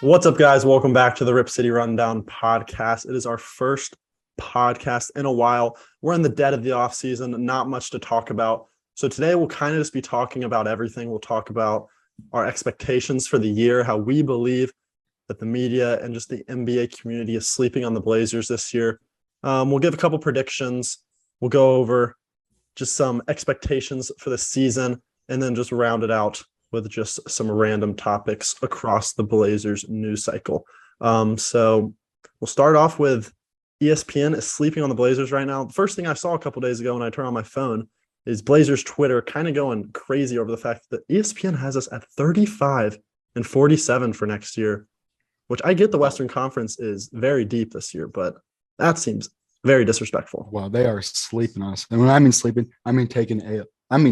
What's up, guys? Welcome back to the Rip City Rundown podcast. It is our first podcast in a while. We're in the dead of the off season, not much to talk about. So today we'll kind of just be talking about everything. We'll talk about our expectations for the year, how we believe that the media and just the NBA community is sleeping on the Blazers this year. We'll give a couple predictions. We'll go over just some expectations for the season and then just round it out with just some random topics across the Blazers news cycle. So we'll start off with ESPN is sleeping on the Blazers right now. The first thing I saw a couple days ago when I turned on my phone is Blazers Twitter kind of going crazy over the fact that ESPN has us at 35 and 47 for next year, which I get the Western Conference is very deep this year, but that seems very disrespectful. Wow, they are sleeping us. And when I mean sleeping, I mean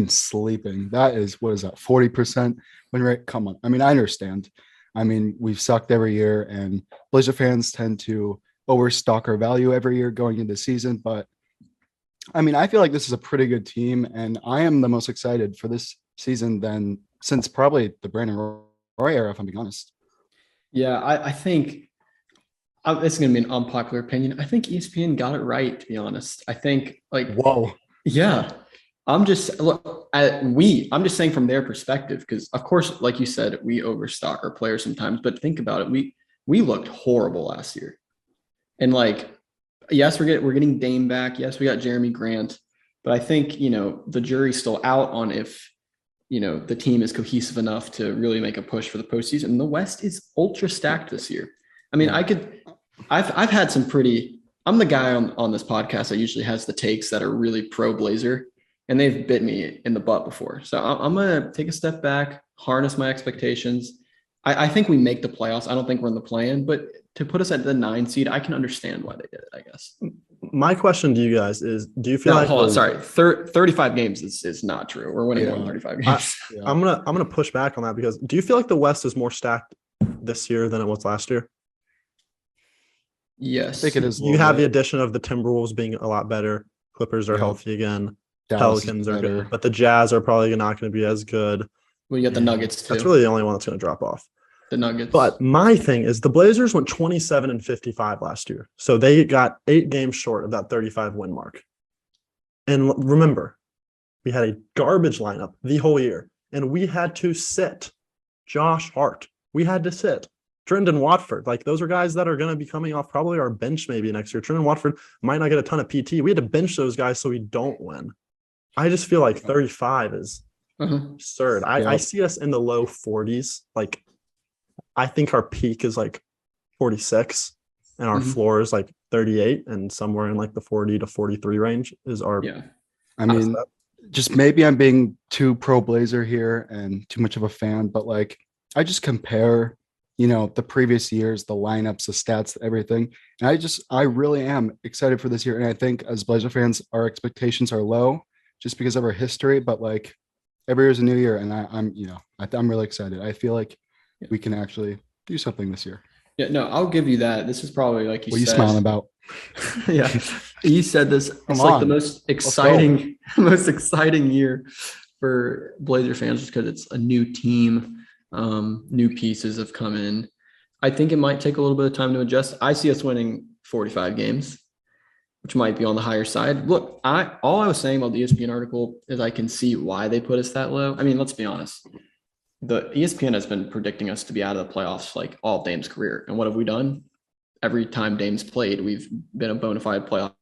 sleeping. That is, what is that, 40% win rate? Come on. I mean, I understand. I mean, we've sucked every year, and Blazer fans tend to overstock our value every year going into the season. But I mean, I feel like this is a pretty good team, and I am the most excited for this season than since probably the Brandon Roy era, if I'm being honest. Yeah, I think it's going to be an unpopular opinion. I think ESPN got it right, to be honest. I think, Whoa. Yeah, I'm just saying from their perspective, because of course, like you said, we overstock our players sometimes. But think about it, we looked horrible last year, and yes, we're getting Dame back. Yes, we got Jeremy Grant, but I think the jury's still out on if the team is cohesive enough to really make a push for the postseason. And the West is ultra stacked this year. I mean, I've had some I'm the guy on this podcast that usually has the takes that are really pro Blazer, and they've bit me in the butt before. So I'm going to take a step back, harness my expectations. I think we make the playoffs. I don't think we're in the play-in, but to put us at the 9 seed, I can understand why they did it, I guess. My question to you guys is, do you feel like... Hold on, sorry. 35 games is not true. We're winning more than 35 games. I'm gonna push back on that, because do you feel like the West is more stacked this year than it was last year? Yes. I think it is. You have the addition of the Timberwolves being a lot better. Clippers are healthy again. Dallas Pelicans are good, but the Jazz are probably not going to be as good. Well, you got the Nuggets too. That's really the only one that's going to drop off. The Nuggets. But my thing is, the Blazers went 27 and 55 last year. So they got 8 games short of that 35 win mark. And remember, we had a garbage lineup the whole year, and we had to sit Josh Hart. We had to sit Trendon Watford. Those are guys that are going to be coming off probably our bench maybe next year. Trendon Watford might not get a ton of PT. We had to bench those guys so we don't win. I just feel like 35 is absurd. I see us in the low 40s. I think our peak is 46 and our floor is 38, and somewhere in the 40 to 43 range is our. Yeah. I mean, just maybe I'm being too pro Blazer here and too much of a fan, but I just compare, the previous years, the lineups, the stats, everything. And I really am excited for this year. And I think as Blazer fans, our expectations are low just because of our history, but every year is a new year. And I'm really excited. I feel like we can actually do something this year. Yeah, no, I'll give you that. This is probably what are you smiling about? Yeah, you said this. It's the most exciting year for Blazer fans, just because it's a new team, new pieces have come in. I think it might take a little bit of time to adjust. I see us winning 45 games, which might be on the higher side. Look, all I was saying about the ESPN article is I can see why they put us that low. I mean, let's be honest. The ESPN has been predicting us to be out of the playoffs all of Dame's career. And what have we done? Every time Dame's played, we've been a bona fide playoff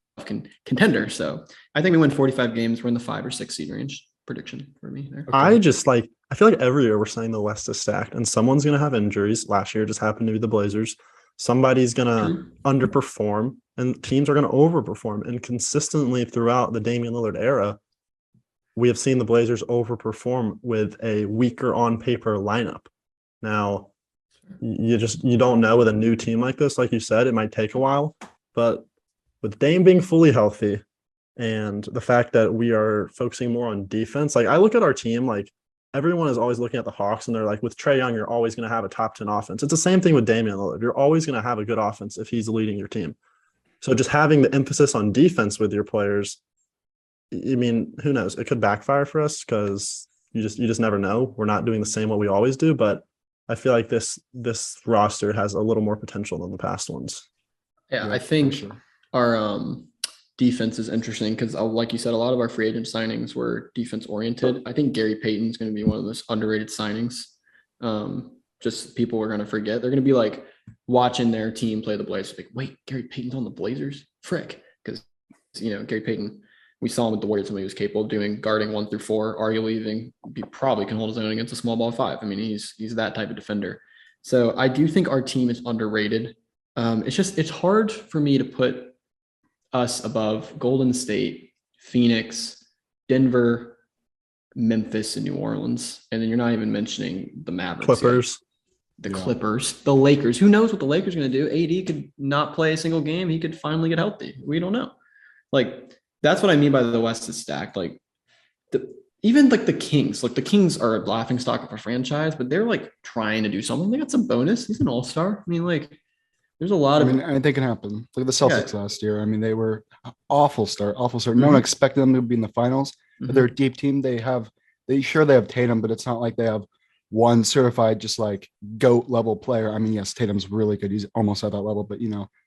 contender. So I think we win 45 games. We're in the 5 or 6 seed range. Prediction for me there. Okay. I feel like every year we're saying the West is stacked, and someone's going to have injuries. Last year just happened to be the Blazers. Somebody's going to underperform, and teams are going to overperform. And consistently throughout the Damian Lillard era, we have seen the Blazers overperform with a weaker on paper lineup. Now, you don't know with a new team like this. Like you said, it might take a while, but with Dame being fully healthy and the fact that we are focusing more on defense, I look at our team, everyone is always looking at the Hawks, and they're with Trae Young, you're always going to have a top 10 offense. It's the same thing with Damian Lillard. You're always going to have a good offense if he's leading your team. So just having the emphasis on defense with your players, I mean, who knows? It could backfire for us because you just never know. We're not doing the same what we always do, but I feel like this roster has a little more potential than the past ones. Yeah, I think our defense is interesting because, like you said, a lot of our free agent signings were defense oriented. I think Gary Payton's going to be one of those underrated signings. Just people are going to forget. They're going to be like watching their team play the Blazers. Like, wait, Gary Payton's on the Blazers? Frick. Because, Gary Payton, we saw him with the Warriors when he was capable of doing guarding 1 through 4, arguably even he probably can hold his own against a small ball 5. I mean, he's that type of defender. So I do think our team is underrated. It's hard for me to put us above Golden State, Phoenix, Denver, Memphis, and New Orleans. And then you're not even mentioning the Mavericks. Clippers. The Clippers, the Lakers. Who knows what the Lakers are going to do? AD could not play a single game. He could finally get healthy. We don't know. Like, that's what I mean by the West is stacked. Like, even like the Kings. Like, the Kings are a laughing stock of a franchise, but they're like trying to do something. They got some bonus. He's an all-star. I mean, like, there's a lot of. I mean, anything can happen. Look at the Celtics last year. I mean, they were awful start. No one expected them to be in the finals. But they're a deep team. They have Tatum, but it's not like they have one certified just like GOAT level player. I mean, yes, Tatum's really good. He's almost at that level, but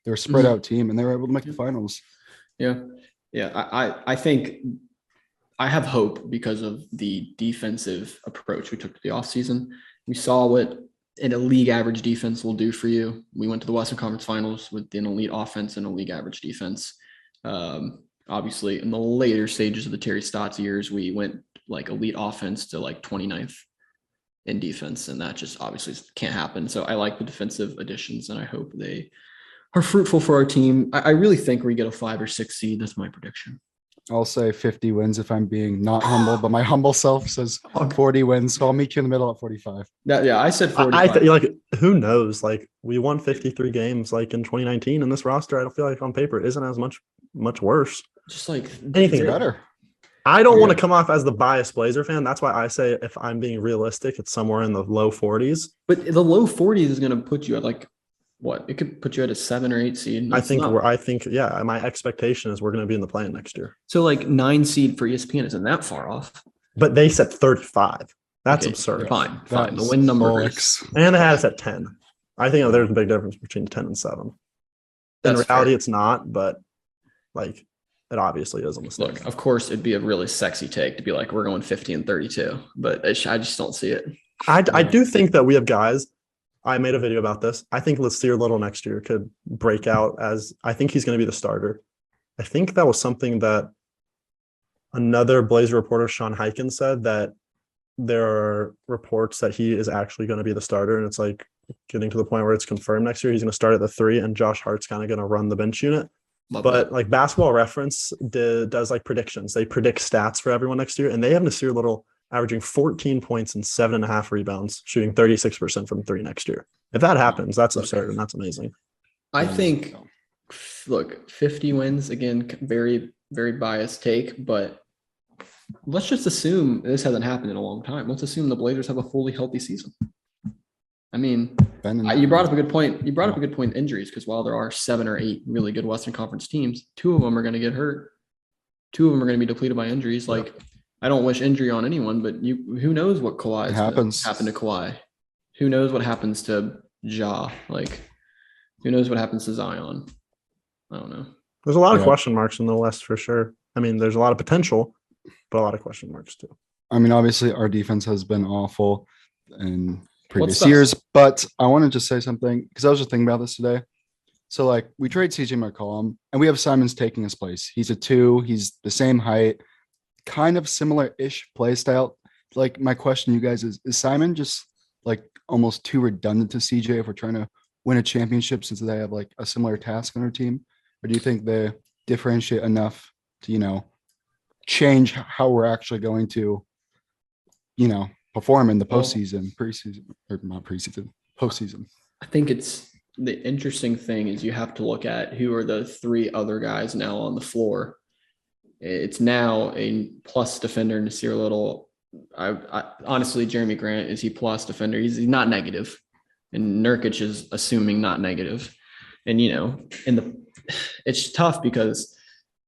they're a spread out team and they were able to make the finals. Yeah. I think I have hope because of the defensive approach we took to the offseason. We saw what an league average defense will do for you. We went to the Western Conference Finals with an elite offense and a league average defense. Obviously, in the later stages of the Terry Stotts years, we went like elite offense to like 29th in defense, and that just obviously can't happen. So I like the defensive additions, and I hope they are fruitful for our team. I really think we get a 5 or 6 seed. That's my prediction. I'll say 50 wins if I'm being not humble, but my humble self says 40 wins. So I'll meet you in the middle at 45. I said 40. Like, who knows? Like, we won 53 games like in 2019, and this roster, I don't feel like on paper isn't as much worse. Just like anything better. I don't want to come off as the biased Blazer fan. That's why I say if I'm being realistic, it's somewhere in the low 40s. But the low 40s is going to put you at like what? It could put you at a 7 or 8 seed. I think my expectation is we're going to be in the play-in next year. So like 9 seed for ESPN isn't that far off. But they said 35. That's absurd. Fine. The win number and they had us at 10. I think there's a big difference between 10 and 7. In reality, it's not, but like it obviously is a mistake. Look, of course, it'd be a really sexy take to be like, we're going 50 and 32, but I just don't see it. I do think that we have guys. I made a video about this. I think Lasir Little next year could break out as I think he's going to be the starter. I think that was something that another Blazer reporter, Sean Hyken, said that there are reports that he is actually going to be the starter. And it's like getting to the point where it's confirmed next year. He's going to start at the 3 and Josh Hart's kind of going to run the bench unit. But like Basketball Reference does like predictions. They predict stats for everyone next year. And they have Nasir Little averaging 14 points and 7.5 rebounds, shooting 36% from 3 next year. If that happens, that's absurd and that's amazing. I think, look, 50 wins, again, very, very biased take, but let's just assume this hasn't happened in a long time. Let's assume the Blazers have a fully healthy season. I mean, you brought up a good point. You brought up a good point, injuries, because while there are 7 or 8 really good Western Conference teams, 2 of them are going to get hurt. 2 of them are going to be depleted by injuries. Like, I don't wish injury on anyone, but who knows what happened to Kawhi? Who knows what happens to Ja? Like, who knows what happens to Zion? I don't know. There's a lot of question marks in the West for sure. I mean, there's a lot of potential, but a lot of question marks too. I mean, obviously our defense has been awful in previous years, but I want to just say something because I was just thinking about this today. So like we trade CJ McCollum and we have Simons taking his place. He's a 2. He's the same height, kind of similar-ish play style. Like my question to you guys is Simon just like almost too redundant to CJ if we're trying to win a championship since they have like a similar task on their team? Or do you think they differentiate enough to, change how we're actually going to, perform in the postseason, postseason? I think it's the interesting thing is you have to look at who are the 3 other guys now on the floor. It's now a plus defender, Nasir Little. I honestly, Jeremy Grant, is he plus defender? He's not negative. And Nurkic is assuming not negative. And, it's tough because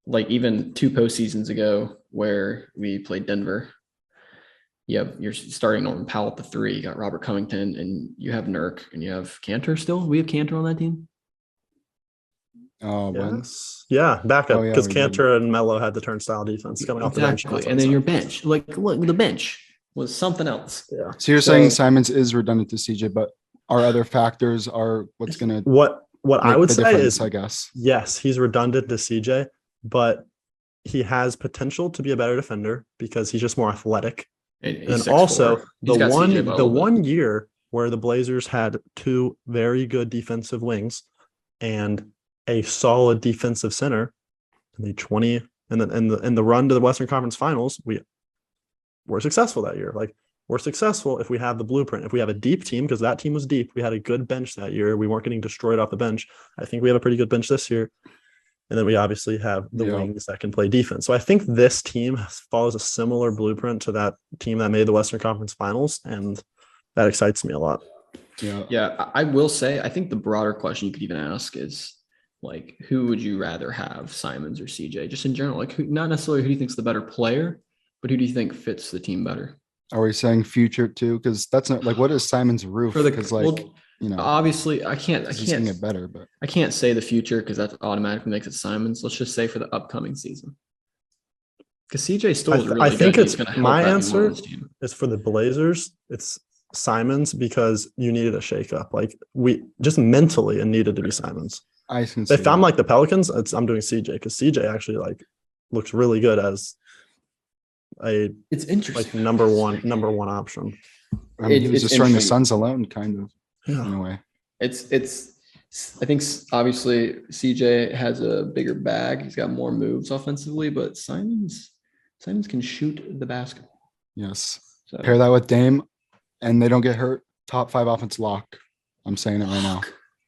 like even 2 postseasons ago where we played Denver, you're starting Norman Powell at the 3. You got Robert Covington, and you have Nurk, and you have Cantor still. We have Cantor on that team. Yes. Yeah, backup Oh, yeah, because we Cantor and Melo had the turnstile defense coming off the bench. Exactly. And then your bench, like look, the bench was something else. Yeah. So you're saying Simons is redundant to CJ, but our other factors are what's going to What I would the say difference, is, I guess. yes, he's redundant to CJ, but he has potential to be a better defender because he's just more athletic. And also the one year where the Blazers had 2 very good defensive wings and a solid defensive center, and in the run to the Western Conference Finals, we were successful that year. Like, we're successful if we have the blueprint. If we have a deep team, because that team was deep, we had a good bench that year. We weren't getting destroyed off the bench. I think we have a pretty good bench this year. And then we obviously have the wings that can play defense. So I think this team follows a similar blueprint to that team that made the Western Conference Finals, and that excites me a lot. Yeah, I will say, I think the broader question you could even ask is, like, who would you rather have, Simons or CJ? Just in general, like, not necessarily who do you think is the better player, but who do you think fits the team better? Are we saying future too? Because that's not like, what is Simon's roof? Because obviously I can't get better, but I can't say the future because that automatically makes it Simons. Let's just say for the upcoming season. Because CJ still is really I think good. it's my answer is for the Blazers. It's Simons because you needed a shakeup. Like, we just mentally it needed to be Simons. If I'm like the Pelicans, I'm doing CJ because CJ actually like looks really good as it's interesting, like number one option. I mean, he was destroying the Suns alone, kind of, in a way. I think obviously CJ has a bigger bag. He's got more moves offensively, but Simons can shoot the basketball. Yes. So pair that with Dame, and they don't get hurt. Top 5 offense lock. I'm saying it right now.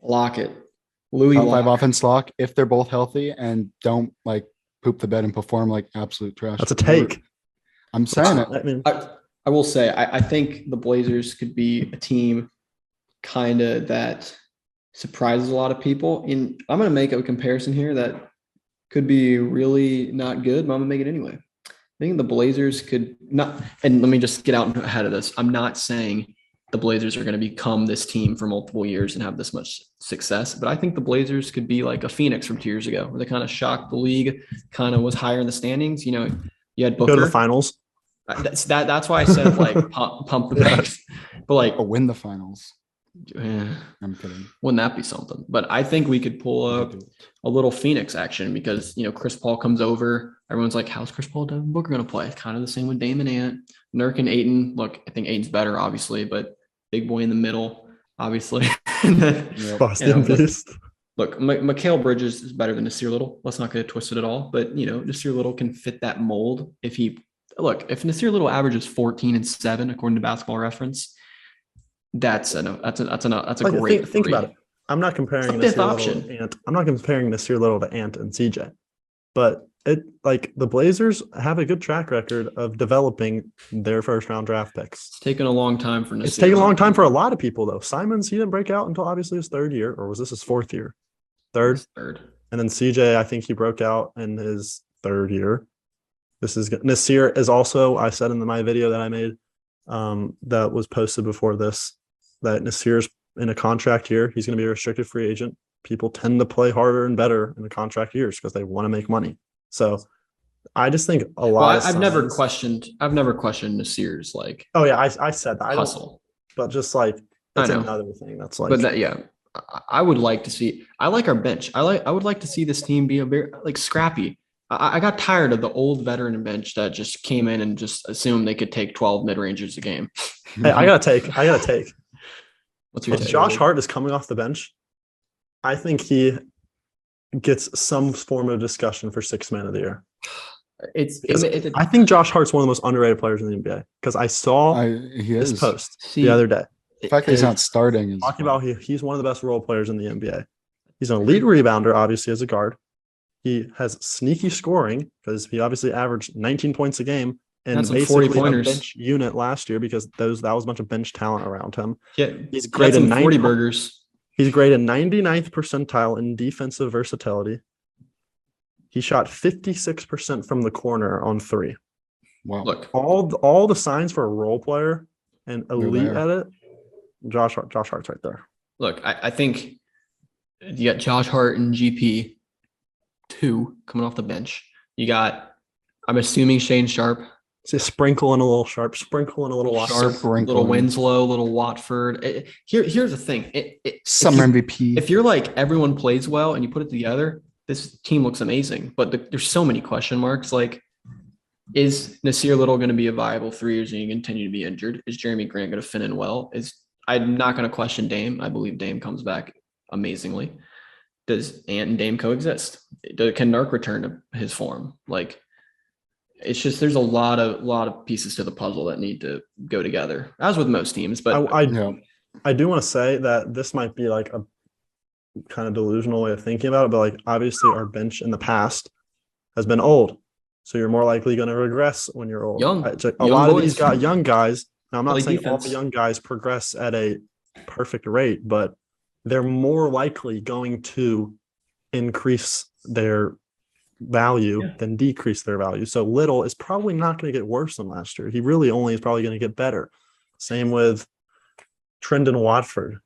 Lock it. Louis Top 5 offense lock if they're both healthy and don't like poop the bed and perform like absolute trash. That's a take. I'm saying it. I will say, I think the Blazers could be a team kind of that surprises a lot of people. I'm going to make a comparison here that could be really not good, but I'm going to make it anyway. I think the Blazers could not, and let me just get out ahead of this. I'm not saying the Blazers are going to become this team for multiple years and have this much success, but I think the Blazers could be like a Phoenix from 2 years ago, where they kind of shocked the league, kind of was higher in the standings. You know, you had Booker. Go to the finals. That's why I said like pump the brakes, but like win the finals. I'm kidding. Wouldn't that be something? But I think we could pull up a little Phoenix action because, you know, Chris Paul comes over. Everyone's like, how's Chris Paul, Devin Booker going to play? It's kind of the same with Dame and Ant. Nurk and Ayton. Look, I think Ayton's better, obviously, but big boy in the middle, obviously. Boston Beast. Look, Mikal Bridges is better than Nasir Little. Let's not get it twisted at all. But, you know, Nasir Little can fit that mold if Nasir Little averages 14 and 7, according to Basketball Reference, that's a great think about it. I'm not comparing Nasir Little to Ant. I'm not comparing Nasir Little to Ant and CJ, but the Blazers have a good track record of developing their first round draft picks. It's taken a long time for Nasir. It's taken a long time for a lot of people though. Simons, he didn't break out until obviously his 3rd year, or was this his 4th year? Third. And then CJ, I think he broke out in his 3rd year. Nasir is also, I said in my video that I made that was posted before this, that Nasir's in a contract year. He's going to be a restricted free agent. People tend to play harder and better in the contract years because they want to make money. So I just think a lot I've never questioned Nasir's like. Oh yeah, I said that. Hustle. But just like that's another thing that's like. But that, yeah, I would like to see. I like our bench. I would like to see this team be a bit like scrappy. I got tired of the old veteran bench that just came in and just assumed they could take 12 mid-rangers a game. Hey, I got to take. What's your take? Josh Hart is coming off the bench. I think he gets some form of discussion for 6th man of the year. I think Josh Hart's one of the most underrated players in the NBA because I saw his post the other day. The fact that he's not starting is talking about he's one of the best role players in the NBA. He's an elite rebounder, obviously, as a guard. He has sneaky scoring because he obviously averaged 19 points a game and basically 40 a bench unit last year because that was a bunch of bench talent around him. Yeah, he's great in 40 burgers. He's great in 99th percentile in defensive versatility. He shot 56% from the corner on 3. Wow. Look, All the signs for a role player and elite there. at it. Josh Hart's right there. look, I think you got Josh Hart and GP 2 coming off the bench. You got, I'm assuming Shane Sharp. See, sprinkle in a little Sharp, sprinkle in a little Watson. Sharp, little Winslow, little Watford. Here's the thing. Summer MVP. If you're like everyone plays well and you put it together, this team looks amazing. But there's so many question marks. Like, is Nasir Little going to be a viable 3 years and continue to be injured? Is Jeremy Grant going to fit in well? I'm not going to question Dame. I believe Dame comes back amazingly. Does Ant and Dame coexist? Can Narc return to his form? Like, it's just there's a lot of pieces to the puzzle that need to go together, as with most teams. But I do want to say that this might be like a kind of delusional way of thinking about it, but like obviously our bench in the past has been old, so you're more likely going to regress when you're old. Young lot boys. of these got young guys. Now, I'm not Play saying defense. all the young guys progress at a perfect rate, but they're more likely going to increase their value than decrease their value. So Little is probably not going to get worse than last year. He really only is probably going to get better. Same with Trendon Watford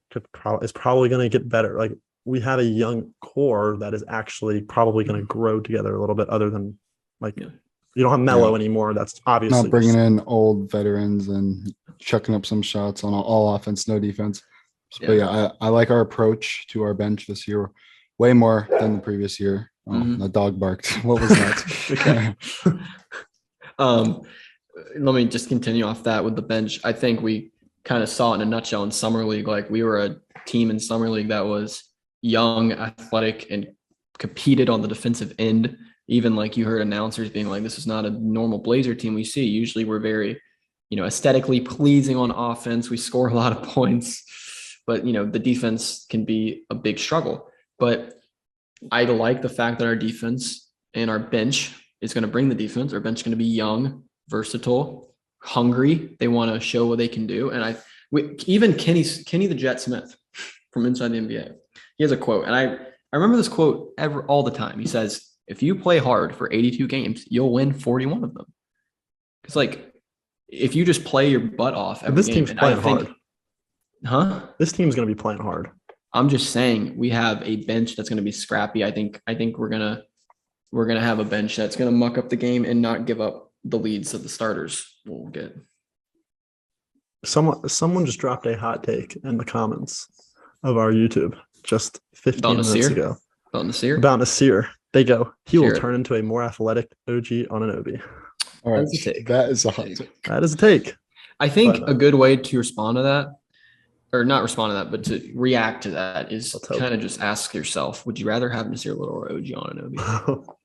is probably going to get better. Like, we have a young core that is actually probably going to grow together a little bit, other than like you don't have Melo anymore. That's obviously not bringing in old veterans and chucking up some shots on all offense, no defense. But I like our approach to our bench this year way more than the previous year. The dog barked. What was that? Let me just continue off that with the bench. I think we kind of saw it in a nutshell in Summer League. Like, we were a team in Summer League that was young, athletic, and competed on the defensive end. Even like you heard announcers being like, this is not a normal Blazer team we see. Usually we're very, aesthetically pleasing on offense. We score a lot of points, but, the defense can be a big struggle. But I like the fact that our defense and our bench is going to bring the defense. Our bench is going to be young, versatile, hungry. They want to show what they can do. And even Kenny the Jet Smith from Inside the NBA, he has a quote. And I remember this quote all the time. He says, if you play hard for 82 games, you'll win 41 of them. It's like, if you just play your butt off every game. Team's playing hard. Huh? This team's going to be playing hard. I'm just saying we have a bench that's going to be scrappy. I think we're gonna have a bench that's going to muck up the game and not give up the leads that the starters will get. Someone just dropped a hot take in the comments of our YouTube just 15 minutes ago. About Nasir. They go, he will turn into a more athletic OG on an OB. All right. That is a hot take. That is a take. I think a good way to respond to that, or not respond to that, but to react to that, is kind of just ask yourself, would you rather have Nasir Little or OG on an OB?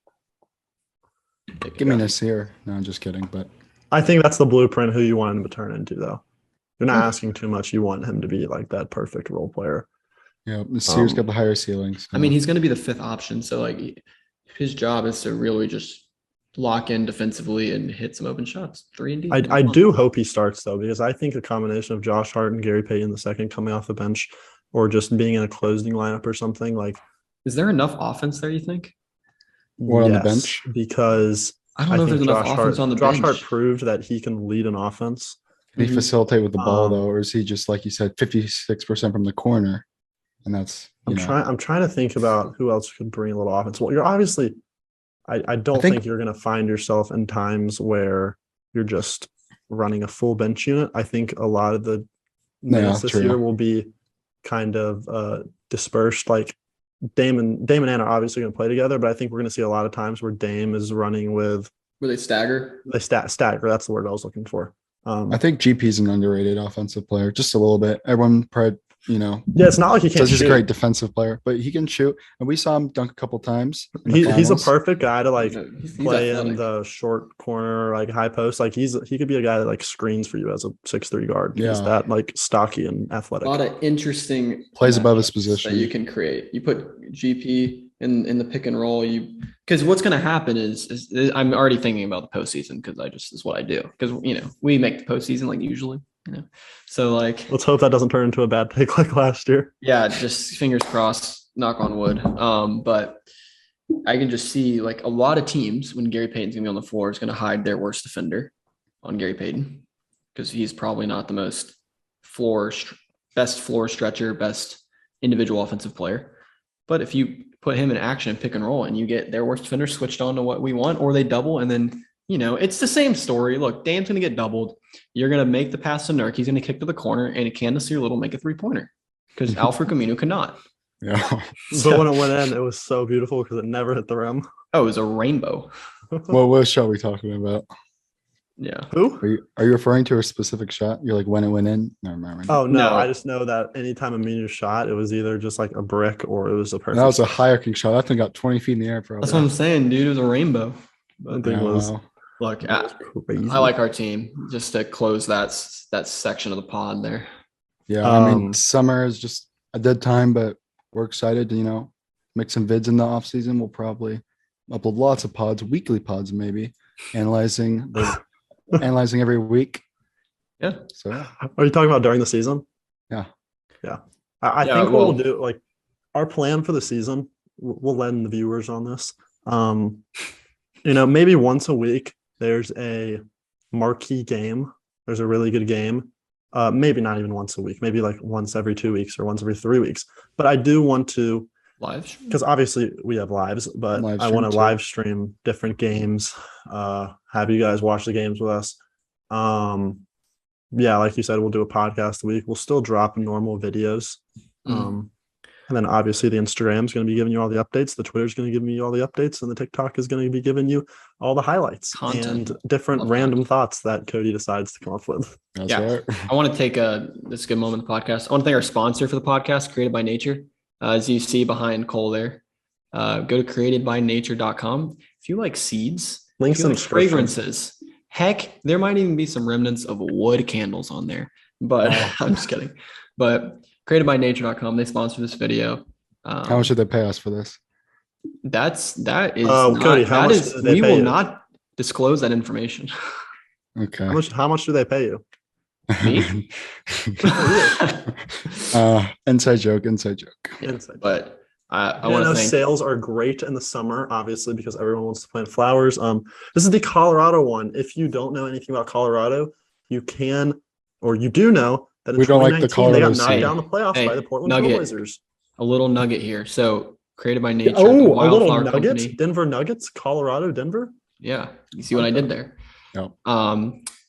Give me Nasir. No, I'm just kidding. But I think that's the blueprint who you want him to turn into, though. You're not asking too much. You want him to be like that perfect role player. Yeah, Nasir's got the higher ceilings. I mean, he's going to be the 5th option. So, like, his job is to really just lock in defensively and hit some open shots. 3 and D. I do hope he starts, though, because I think a combination of Josh Hart and Gary Payton II coming off the bench, or just being in a closing lineup or something, like. Is there enough offense there, you think? Or on the bench? Because I don't know if there's enough offense on the bench. Josh Hart proved that he can lead an offense. Can he facilitate with the ball, though, or is he just, like you said, 56% from the corner? And that's I'm trying to think about who else could bring a little offense. Well, you're obviously I don't think you're gonna find yourself in times where you're just running a full bench unit. I think a lot of the minutes this year will be kind of dispersed. Like Dame and Ant are obviously gonna play together, but I think we're gonna see a lot of times where Dame is running with where they stagger. They stagger, that's the word I was looking for. I think GP's an underrated offensive player, just a little bit. Everyone probably it's not like he can't says he's shoot. a great defensive player, but he can shoot, and we saw him dunk a couple times. He's a perfect guy to like play athletic. in the short corner, like high post. Like he could be a guy that like screens for you as a 6'3" guard. He's that like stocky and athletic. A lot of interesting plays above his position that you can create. You put GP in the pick and roll. Because what's going to happen is I'm already thinking about the postseason because is what I do. Because we make the postseason like usually. So like let's hope that doesn't turn into a bad pick like last year. Yeah, just fingers crossed, knock on wood. But I can just see like a lot of teams when Gary Payton's gonna be on the floor is gonna hide their worst defender on Gary Payton because he's probably not the most best floor stretcher, best individual offensive player. But if you put him in action and pick and roll and you get their worst defender switched on to what we want, or they double and then, it's the same story. Look, Dan's going to get doubled. You're going to make the pass to Nurk. He's going to kick to the corner and Candace Little make a 3-pointer because Alfred Camino cannot. Yeah. But when it went in, it was so beautiful because it never hit the rim. Oh, it was a rainbow. What shot are we talking about? Yeah. Who? Are you referring to a specific shot? You're like when it went in? No, remember. Oh no, No. I just know that anytime Aminu shot, it was either just like a brick or it was a perfect. That was a high arcing shot. That thing got 20 feet in the air, probably. That's what I'm saying, dude. It was a rainbow. That thing was Look, crazy. I like our team just to close that section of the pod there. Yeah, I mean, summer is just a dead time, but we're excited to, make some vids in the off season. We'll probably upload lots of pods, weekly pods, maybe analyzing every week. Yeah. So Are you talking about during the season? Yeah. I think what we'll do, like our plan for the season, we'll lend the viewers on this. Maybe once a week there's a marquee game. There's a really good game. Maybe not even once a week, maybe like once every 2 weeks or once every 3 weeks. But I do want to live because obviously we have lives, but I want to live stream different games. Have you guys watch the games with us. Yeah, like you said, we'll do a podcast a week. We'll still drop normal videos. And then obviously the Instagram is going to be giving you all the updates. The Twitter is going to give you all the updates, and the TikTok is going to be giving you all the highlights and different random thoughts that Cody decides to come up with. That's right. I want to take this is a good moment in the podcast. I want to thank our sponsor for the podcast, Created by Nature. As you see behind Cole there, go to createdbynature.com. If you like seeds, Links in the description. Fragrances, heck, there might even be some remnants of wood candles on there. But I'm just kidding. But createdbynature.com, they sponsor this video. How much did they pay us for this? That is Cody, how much did they we pay will you? not disclose that information. Okay. How much do they pay you? Me? Inside joke. Inside. But I want to thank sales are great in the summer, obviously, because everyone wants to plant flowers. This is the Colorado one. If you don't know anything about Colorado, you can, or you do know that in We don't like the 2019 they got Colorado knocked down the playoffs by the Portland Trailblazers. a little nugget here. So Created by Nature, the Oh, a little Wildflower nugget. Company. Denver Nuggets, Colorado, Denver. Yeah, you see what I did there. No.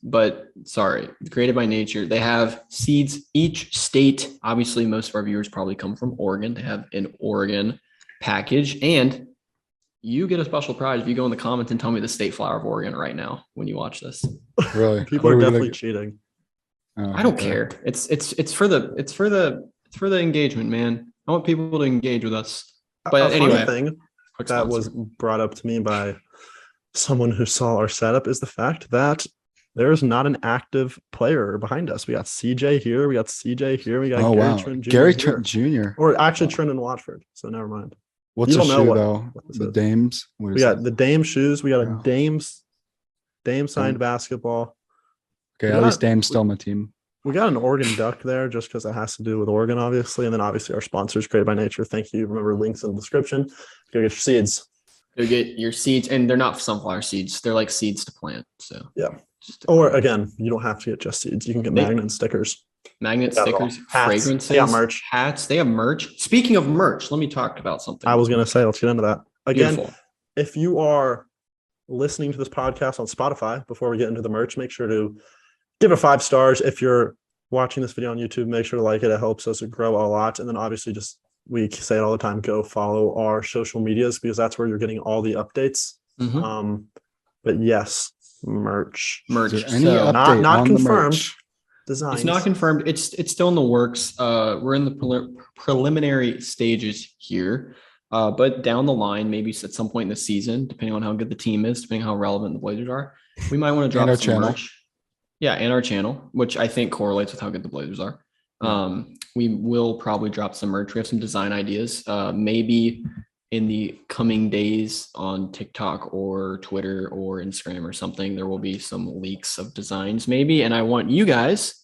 But sorry, Created by Nature. They have seeds. Each state, obviously, most of our viewers probably come from Oregon. They have an Oregon package, and you get a special prize if you go in the comments and tell me the state flower of Oregon right now when you watch this. Really? People are definitely cheating. Oh, I don't care. It's for the engagement, man. I want people to engage with us. But a anyway, funny thing that was brought up to me by someone who saw our setup is the fact that there is not an active player behind us. We got CJ here. We got CJ here. We got Gary Trent Jr. Gary here. Trent Jr. Or actually Trent Watford. So never mind. What's You a don't know shoe, what though? this The is. Dames? What We is got that? the Dame shoes. We got Yeah. a Dame signed basketball. Okay, we at least got- Dame's still on the team. We got an Oregon Duck there just because it has to do with Oregon, obviously. And then obviously our sponsors, Created by Nature. Thank you. Remember, links in the description. Go get your seeds. you get your seeds, and they're not sunflower seeds. They're like seeds to plant. So Yeah. Or again, you don't have to get just seeds. You can get magnet and stickers. magnet They got it all. stickers, Hats. fragrances, They got merch. hats. They have merch. Speaking of merch, let me talk about something. I was going to say, let's get into that. Again, Beautiful. if you are listening to this podcast on Spotify, before we get into the merch, make sure to give it 5 stars. If you're watching this video on YouTube, make sure to like it. It helps us grow a lot. And then obviously we say it all the time, go follow our social medias because that's where you're getting all the updates. Mhm. But yes, merch. Merch. Is there any So, update not on confirmed. the merch? Designs. it's not confirmed. It's still in the works. We're in the preliminary stages here. But down the line, maybe at some point in the season, depending on how good the team is, depending on how relevant the Blazers are, we might want to drop And our some channel. merch. Yeah, and our channel, which I think correlates with how good the Blazers are. We will probably drop some merch. We have some design ideas. Maybe in the coming days on TikTok or Twitter or Instagram or something, there will be some leaks of designs maybe. And I want you guys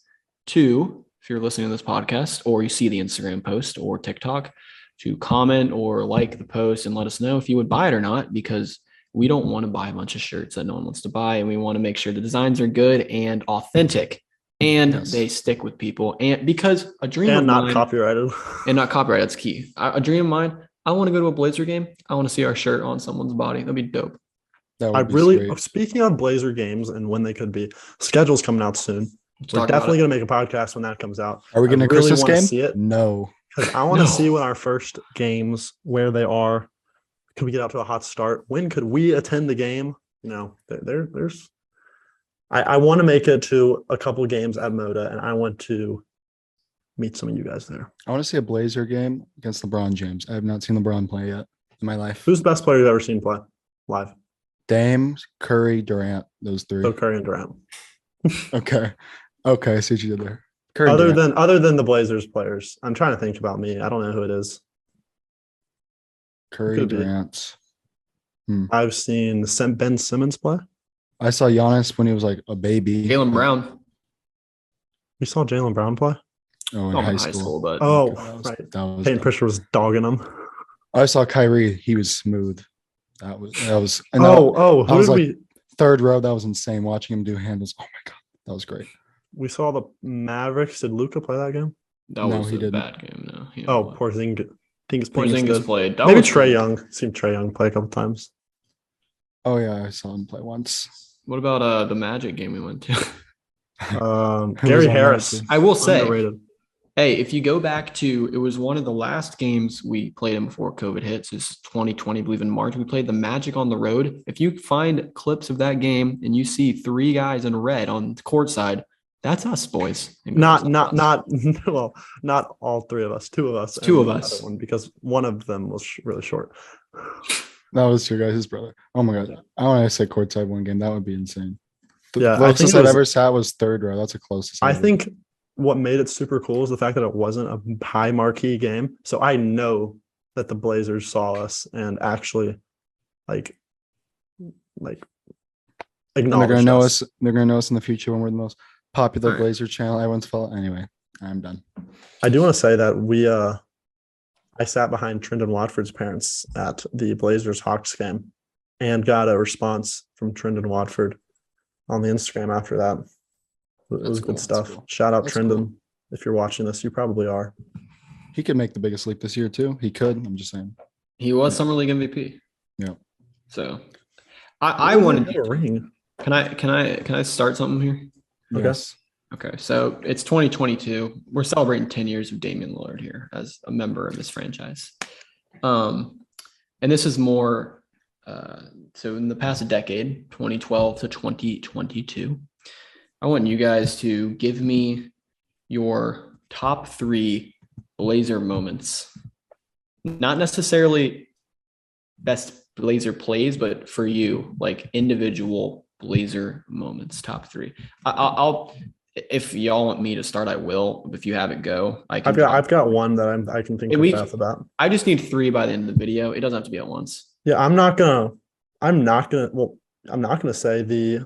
to, if you're listening to this podcast or you see the Instagram post or TikTok, to comment or like the post and let us know if you would buy it or not, because we don't want to buy a bunch of shirts that no one wants to buy, and we want to make sure the designs are good and authentic, and they stick with people. And because a dream and of not mine, copyrighted. and not copyrighted, that's key. A dream of mine, I want to go to a Blazer game. I want to see our shirt on someone's body. That'd be dope. That I would be really, sweet. speaking of Blazer games and when they could be, schedule's coming out soon. Let's We're talk about definitely it. going to make a podcast when that comes out. Are we getting I a really Christmas wanna game? see it No. because I want to No. see when our first games, where they are. Could we get out to a hot start? When could we attend the game? There's. I want to make it to a couple games at Moda, and I want to meet some of you guys there. I want to see a Blazer game against LeBron James. I have not seen LeBron play yet in my life. Who's the best player you've ever seen play live? Dame, Curry, Durant, those three. So Curry and Durant. Okay. Okay, I see what you did there. Curry and Other Durant. than the Blazers players, I'm trying to think about me. I don't know who it is. Curry, could be. Durant. I've seen Ben Simmons play. I saw Giannis when he was like a baby. Jaylen Brown. We saw Jaylen Brown play. Oh, in high school. but Oh, That right. was Peyton dumb. Pritchard was dogging him. I saw Kyrie. He was smooth. That was. And Who I was did like- third row. That was insane. Watching him do handles. Oh my god, that was great. we saw the Mavericks? Did Luka play that game? that No, was he a didn't. bad game. No. He Oh, didn't. Porzingis. Porzingis did. played. That Maybe was Trey good. Young. Seen Trey Young play a couple times. Oh yeah, I saw him play once. What about the Magic game we went to? was Gary on Harris. that team? I will say, Underrated. hey, if you go back to, it was one of the last games we played in before COVID hits. It's 2020, I believe in March. We played the Magic on the road. If you find clips of that game and you see three guys in red on the court side, that's us, boys. Not well, not all three of us. Two of us. Two and of the us. other one, because one of them was really short. That was your guys' brother. Oh my god, I want to say courtside one game. That would be insane. The Yeah, I think closest it I've was- ever sat was third row. That's the closest. I ever. think what made it super cool is the fact that it wasn't a high marquee game. So I know that the Blazers saw us and actually like And they're acknowledged gonna know us. us. They're gonna know us in the future when we're the most popular All right. Blazer channel everyone's follow. Anyway, I'm done. I do want to say that I sat behind Trendon Watford's parents at the Blazers Hawks game and got a response from Trendon Watford on the Instagram after that. It That's was cool. good That's stuff. cool. Shout out That's Trendon. cool. If you're watching this, you probably are. He could make the biggest leap this year too. He could. I'm just saying. He was Summer League MVP. Yeah. So I wanted a ring. can I start something here? Okay. Yes. Okay, so it's 2022. We're celebrating 10 years of Damian Lillard here as a member of this franchise. And this is more, so in the past decade, 2012 to 2022, I want you guys to give me your top 3 Blazer moments. Not necessarily best Blazer plays, but for you, like individual Blazer moments, top 3. I'll if y'all want me to start, I will. If you have it, go. I've got one that I can think Hey, of we- off the bat. I just need 3 by the end of the video. It doesn't have to be at once. Yeah, I'm not gonna say the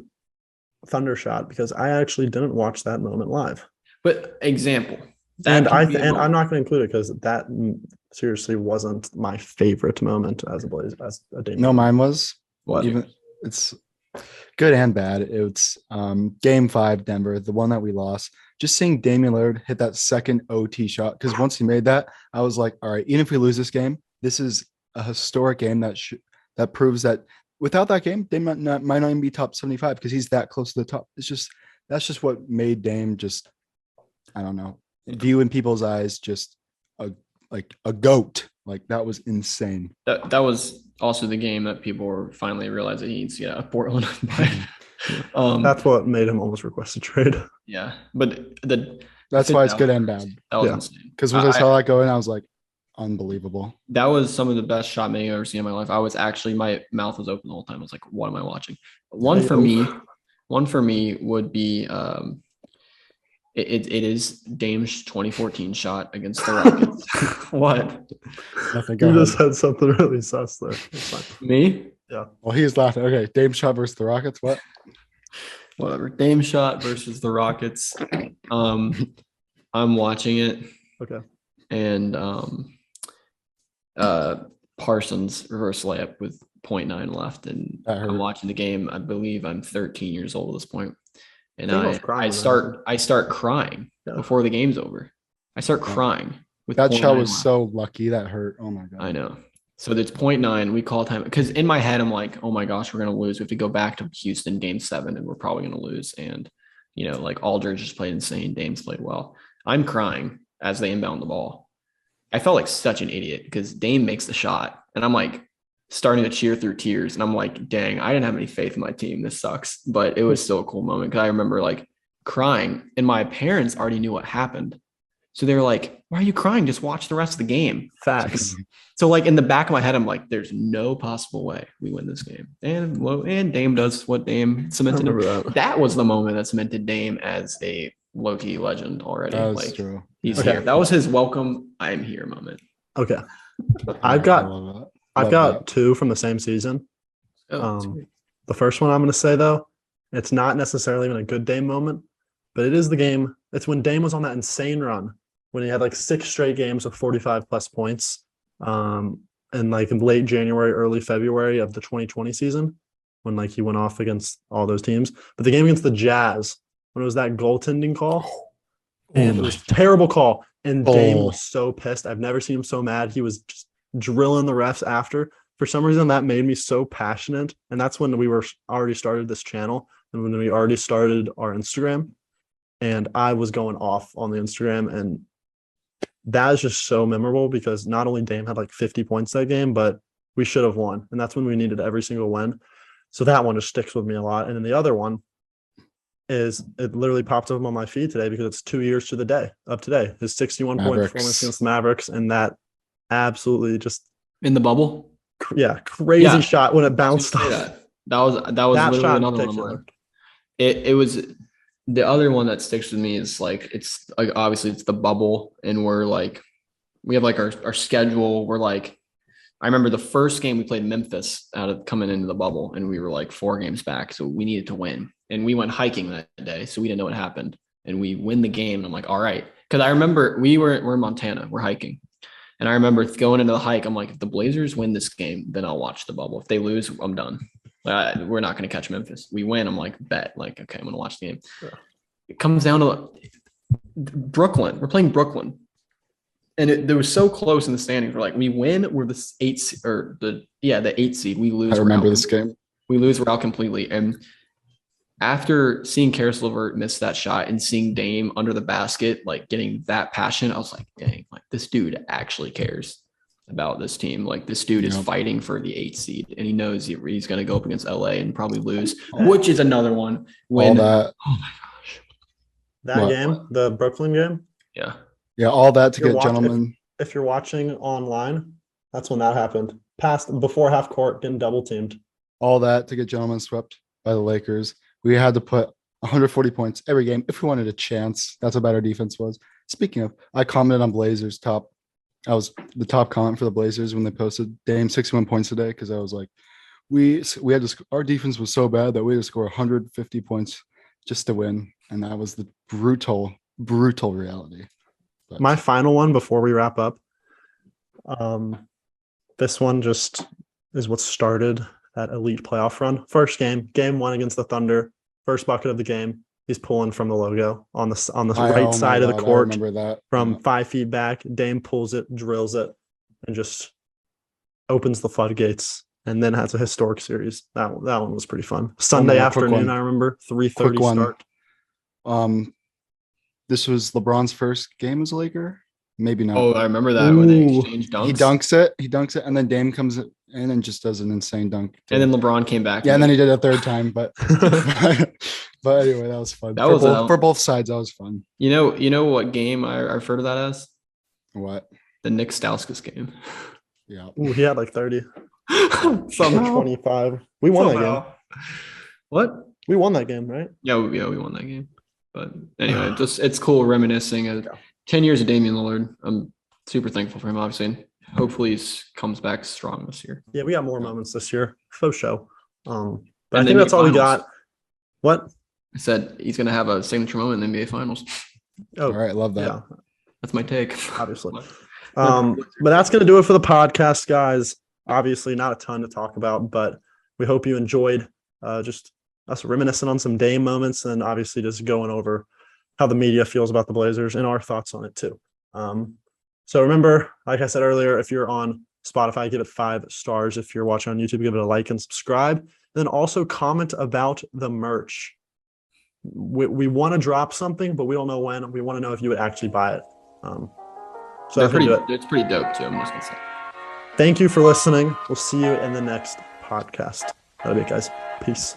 Thunder shot because I actually didn't watch that moment live. But example. And can be a I'm moment. not gonna include it because that seriously wasn't my favorite moment as a Blazer, as a Damian. No, mine was. What? Even it's good and bad. It's game 5 Denver, the one that we lost. Just seeing Damian Lillard hit that second OT shot, because once he made that, I was like, all right, even if we lose this game, this is a historic game that proves that without that game, Dame might not even be top 75 because he's that close to the top. That's just what made Dame just, I don't know, view in people's eyes just a goat. Like that was insane. That was also the game that people were finally realizing he needs to get out of Portland. That's what made him almost request a trade. Yeah, but That's why it's good and bad. That was Yeah. insane. Because when I saw that going, I was like, unbelievable. That was some of the best shot making I've ever seen in my life. My mouth was open the whole time. I was like, what am I watching? One for me would be it is Dame's 2014 shot against the Rockets. What? Nothing. You Go just ahead. had something really sus there. It's fine. Me? Well, he's laughing. Okay, Dame shot versus the Rockets. What? Whatever. Dame shot versus the Rockets. I'm watching it. Okay. And Parsons reverse layup with 0.9 left, and That hurt. I'm watching the game. I believe I'm 13 years old at this point, and I was crying I when that happened. start crying Yeah. before the game's over. I start Yeah. crying with That 0.9 shot was left. so lucky. That hurt. Oh my god. I know. So it's 0.9. We call time because in my head I'm like, oh my gosh, we're gonna lose. We have to go back to Houston game 7, and we're probably gonna lose. And like Aldridge just played insane. Dame's played well. I'm crying as they inbound the ball. I felt like such an idiot because Dame makes the shot, and I'm like starting to cheer through tears. And I'm like, dang, I didn't have any faith in my team. This sucks. But it was still a cool moment because I remember like crying, and my parents already knew what happened. So they were like, why are you crying? Just watch the rest of the game. Facts. So like in the back of my head, I'm like, there's no possible way we win this game. And Dame does what Dame cemented him. That was the moment that cemented Dame as a low-key legend already. That was Like true. he's Okay. here. That was his welcome, I'm here moment. Okay. I I've got love I've got that. 2 from the same season. The first one I'm going to say though, it's not necessarily even a good Dame moment, but it is the game. It's when Dame was on that insane run when he had like 6 straight games of 45 plus points. And like in late January, early February of the 2020 season, when like he went off against all those teams. But the game against the Jazz, when it was that goaltending call, and it was a terrible call. And Dame was so pissed. I've never seen him so mad. He was just drilling the refs after. For some reason, that made me so passionate. And that's when we were already started this channel and when we already started our Instagram. And I was going off on the Instagram, and that is just so memorable because not only Dame had like 50 points that game, but we should have won. And that's when we needed every single win. So that one just sticks with me a lot. And then the other one is it literally popped up on my feed today because it's 2 years to the day of today. His 61-point performance against the Mavericks, and that absolutely just In the bubble? crazy shot when it bounced off. That was literally shot another one of mine. It was the other one that sticks with me is like it's like obviously it's the bubble, and we're like we have like our schedule. We're like I remember the first game we played Memphis out of coming into the bubble, and we were like 4 games back, so we needed to win. And we went hiking that day, so we didn't know what happened. And we win the game, and I'm like, all right, because I remember we're in Montana, we're hiking, and I remember going into the hike. I'm like, if the Blazers win this game, then I'll watch the bubble. If they lose, I'm done. We're not going to catch Memphis. We win, I'm like, bet. Like, okay, I'm going to watch the game. Yeah. It comes down to Brooklyn. We're playing Brooklyn. And they were so close in the standings. We're like, we win, we're the 8 seed. We lose. I remember this game. We lose, we're out completely. And after seeing Karis LeVert miss that shot and seeing Dame under the basket, like getting that passion, I was like, dang, like this dude actually cares about this team. Like this dude is fighting for the 8 seed, and he knows he's going to go up against LA and probably lose, which is another one. When, all that. Oh my gosh. That game, the Brooklyn game. Yeah. Yeah, all that to get gentlemen. If you're watching online, that's when that happened. Before half court, getting double teamed. All that to get gentlemen swept by the Lakers. We had to put 140 points every game if we wanted a chance. That's how bad our defense was. Speaking of, I commented on Blazers top. I was the top comment for the Blazers when they posted Dame 61 points today because I was like, we had to. Our defense was so bad that we had to score 150 points just to win, and that was the brutal reality. But my final one before we wrap up. This one just is what started that elite playoff run. First game 1 against the Thunder. First bucket of the game. He's pulling from the logo on the right side of the court. I remember that. From 5 feet back. Dame pulls it, drills it, and just opens the floodgates. And then has a historic series. That one was pretty fun. Sunday afternoon, I remember 3:30 start. This was LeBron's first game as a Laker. Maybe not. Oh, I remember that when they exchanged dunks. He dunks it, and then Dame comes in and just does an insane dunk. And then LeBron came back. Yeah, and then he did a third time, but but anyway, that was fun. For both sides, that was fun. You know what game I refer to that as? What? The Nick Stauskas game. Yeah. Ooh, he had like 30. Some 25. We won that game. What? We won that game, right? Yeah, we won that game. But anyway, it's cool reminiscing of 10 years of Damian Lillard. I'm super thankful for him, obviously. And hopefully he comes back strong this year. Yeah, we got more moments this year. Faux show. But I think that's all we got. What? I said he's going to have a signature moment in the NBA Finals. Oh, all right. Love that. Yeah. That's my take. Obviously. But that's going to do it for the podcast, guys. Obviously, not a ton to talk about, but we hope you enjoyed just us reminiscing on some Dame moments and obviously just going over how the media feels about the Blazers and our thoughts on it too. So remember, like I said earlier, if you're on Spotify, give it 5 stars. If you're watching on YouTube, give it a like and subscribe. And then also comment about the merch. We want to drop something, but we don't know when. We want to know if you would actually buy it. So They're pretty, do it. it's pretty dope too. I'm just gonna say. Thank you for listening. We'll see you in the next podcast. That'll be it, guys. Peace.